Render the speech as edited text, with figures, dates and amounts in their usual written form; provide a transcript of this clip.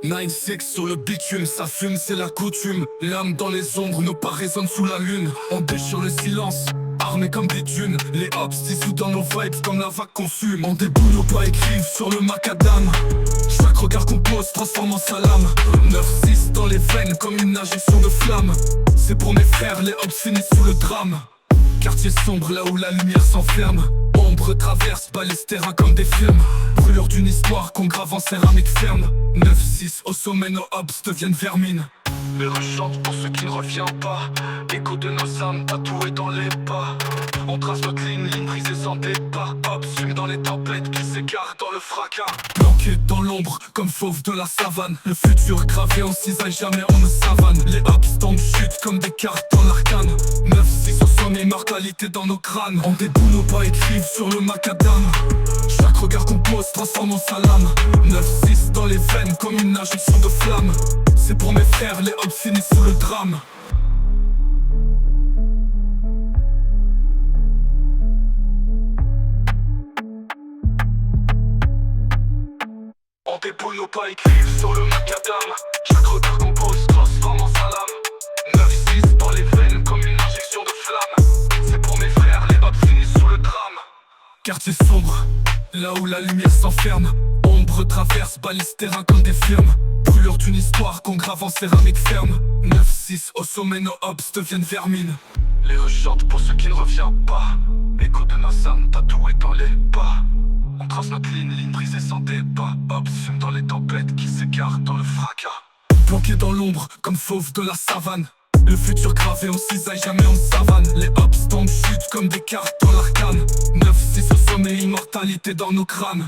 9-6 sur le bitume, ça fume, c'est la coutume. L'âme dans les ombres, nos pas résonnent sous la lune. On déchire le silence, armés comme des dunes. Les hops dissous dans nos vibes comme la vague consume. On déboule nos pas écrivent sur le macadam. Chaque regard qu'on pose transforme en salam. 9-6 dans les veines comme une injection de flamme. C'est pour mes frères, les hops finissent sous le drame. Quartier sombre là où la lumière s'enferme. Ombre traverse, balise terrain comme des films. Brûlure d'une histoire qu'on grave en céramique ferme. 9-6 au sommet, nos hops deviennent vermines. Les rechantes pour ceux qui ne reviennent pas. Écho de nos âmes tatouées dans les pas. On trace notre ligne brisée sans départ. Hops fume dans les tempêtes qui s'écartent dans le fracas. Planqué dans l'ombre comme fauve de la savane. Le futur gravé en cisaille, jamais on ne savane. Les hops tombent, chutent comme des cartes dans l'arcane. 9-6 au sommet, immortalité dans nos crânes. On déboule nos pas écrivent sur le macadam. Chaque regard qu'on pose transforme en salam. 9-6 dans les veines comme une injection de flamme. C'est pour mes frères, les hops finissent sous le drame. On déboule nos pas écrivent sur le macadam. Chaque regard qu'on pose transforme en salam. 9-6 dans les veines comme une injection de flamme. C'est pour mes frères, les hops finissent sous le drame. Quartier sombre, là où la lumière s'enferme. Ombre traverse, balise terrain comme des firmes. Brûlure d'une histoire qu'on grave en céramique ferme. 9-6 au sommet, nos hops deviennent vermines. Les rechantes pour ceux qui ne reviennent pas. Écho de nos âmes tatouées dans les pas. On trace notre ligne brisée sans débat. Hops fume dans les tempêtes qui s'écartent dans le fracas. Planqué dans l'ombre comme fauve de la savane. Le futur gravé en cisaille, jamais en savane. Les hops tombent, chutent comme des cartes dans l'arcane. 9-6 au sommet, immortalité dans nos crânes.